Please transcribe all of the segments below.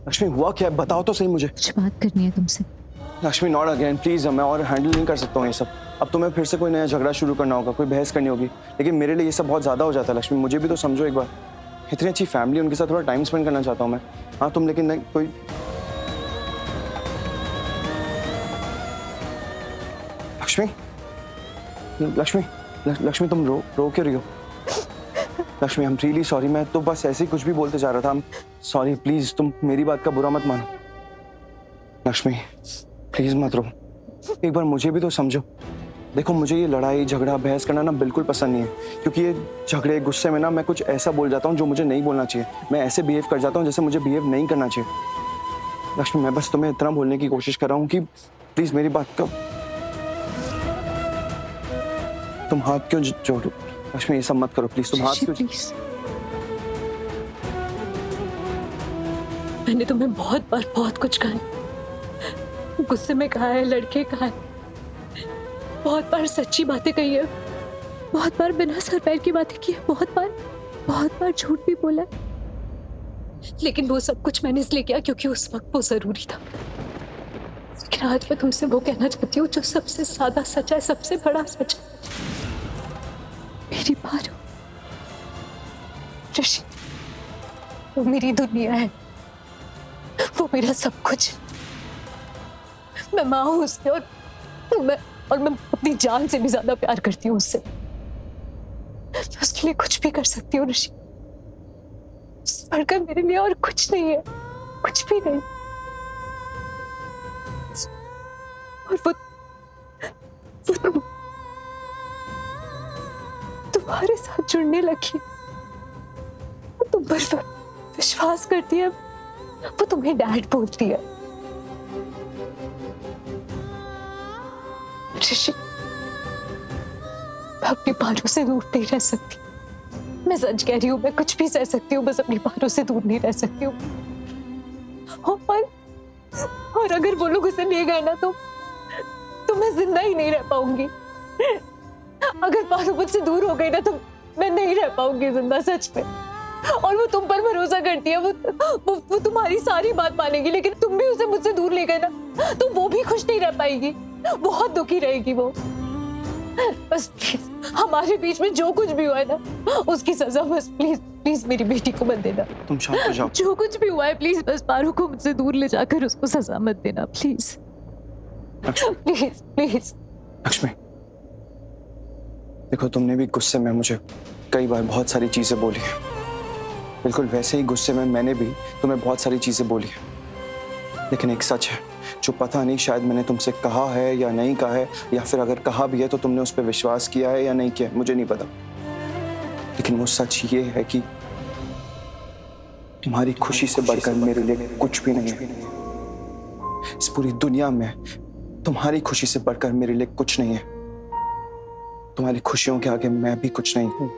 लक्ष्मी हुआ क्या है, बताओ तो सही मुझे। कुछ बात करनी है तुमसे। लक्ष्मी नॉट अगेन प्लीज, मैं और हैंडल नहीं कर सकता हूँ ये सब। अब तुम्हें फिर से कोई नया झगड़ा शुरू करना होगा, कोई बहस करनी होगी, लेकिन मेरे लिए ये सब बहुत ज्यादा हो जाता है। लक्ष्मी मुझे भी तो समझो एक बार, इतनी अच्छी फैमिली, उनके साथ थोड़ा टाइम स्पेंड करना चाहता हूँ मैं। हाँ तुम, लेकिन नहीं कोई। लक्ष्मी लक्ष्मी लक्ष्मी तुम रो क्यों रही हो? Lakshmi I am really sorry, मैं तो बस ऐसे ही कुछ भी बोलते जा रहा था। सॉरी, प्लीज तुम मेरी बात का बुरा मत मानो। लक्ष्मी प्लीज मत रो, एक बार मुझे भी तो समझो। देखो मुझे ये लड़ाई झगड़ा बहस करना ना बिल्कुल पसंद नहीं है, क्योंकि ये झगड़े गुस्से में ना मैं कुछ ऐसा बोल जाता हूँ जो मुझे नहीं बोलना चाहिए। मैं ऐसे बिहेव कर जाता हूँ जैसे मुझे बिहेव नहीं करना चाहिए। लक्ष्मी मैं बस तुम्हें इतना बोलने की कोशिश कर रहा हूँ कि प्लीज मेरी बात का तुम हाथ क्यों जोड़ो? लक्ष्मी ये सब मत करो प्लीज, तुम हाथ क्यों? प्लीज। मैंने तुम्हें बहुत बार बहुत कुछ कहा है, गुस्से में कहा है, लड़के कहा है, बहुत बार सच्ची बातें कही है, बहुत बार बिना सर पैर की बातें की है, बहुत बार झूठ भी बोला है। लेकिन वो सब कुछ मैंने इसलिए किया क्योंकि उस वक्त वो जरूरी था। लेकिन आज मैं तुमसे वो कहना चाहती हूँ जो सबसे ज्यादा सच है, सबसे बड़ा सच है। मेरी पारो, ऋषि वो मेरी दुनिया है, वो मेरा सब कुछ। मैं माँ हूँ उससे, और मैं अपनी जान से भी ज्यादा प्यार करती हूँ उससे। मैं उसके लिए कुछ भी कर सकती हूँ ऋषि, उससे बढ़कर मेरे लिए और कुछ नहीं है, कुछ भी नहीं। और वो तुम्हारे साथ जुड़ने लगी, वो तुम पर विश्वास करती है, वो तुम्हें डैड बोलती है। ऋषि मैं अपनी पारों से दूर नहीं रह सकती, मैं सच कह रही हूँ, मैं कुछ भी सह सकती हूँ, बस अपनी पारों से दूर नहीं रह सकती हूँ। और अगर वो लोग उसे ले गए ना तो मैं जिंदा ही नहीं रह पाऊंगी। अगर पारो मुझसे दूर हो गई ना तो मैं नहीं रह पाऊंगी जिंदा, सच में। और वो तुम पर भरोसा करती है, वो तुम्हारी सारी बात मानेगी, लेकिन तुम भी उसे मुझसे दूर ले गए ना तो वो भी खुश नहीं रह पाएगी, बहुत दुखी रहेगी वो। बस प्लीज हमारे बीच में जो कुछ भी हुआ है ना उसकी सजा बस प्लीज प्लीज मेरी बेटी को मत देना। तुम शांत हो जाओ। जो कुछ भी हुआ है प्लीज बस पारो को मुझसे दूर ले जाकर उसको सजा मत देना, प्लीज प्लीज प्लीज। लक्ष्मी देखो, तुमने भी गुस्से में मुझे कई बार बहुत सारी चीजें बोली हैं, बिल्कुल वैसे ही गुस्से में मैंने भी तुम्हें बहुत सारी चीजें बोली हैं। लेकिन एक सच है जो पता नहीं शायद मैंने तुमसे कहा है या नहीं कहा है, या फिर अगर कहा भी है तो तुमने उस पर विश्वास किया है या नहीं किया है, मुझे नहीं पता। लेकिन वो सच ये है कि तुम्हारी खुशी से बढ़कर मेरे लिए कुछ भी नहीं है। इस पूरी दुनिया में तुम्हारी खुशी से बढ़कर मेरे लिए कुछ नहीं है। तुम्हारी खुशियों के आगे मैं भी कुछ नहीं हूं।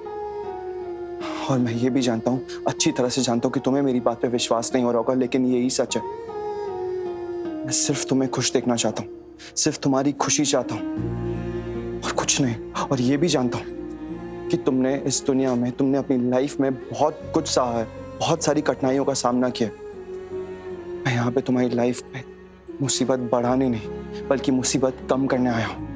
और मैं ये भी जानता हूं, अच्छी तरह से जानता हूं कि तुम्हें मेरी बात पे विश्वास नहीं हो रहा होगा, लेकिन यही सच है। मैं सिर्फ तुम्हें खुश देखना चाहता हूं, सिर्फ तुम्हारी खुशी चाहता हूं और कुछ नहीं। और ये भी जानता हूं कि तुमने इस दुनिया में, तुमने अपनी लाइफ में बहुत कुछ सहा है, बहुत सारी कठिनाइयों का सामना किया। मैं यहाँ पे तुम्हारी लाइफ में मुसीबत बढ़ाने नहीं बल्कि मुसीबत कम करने आया हूँ।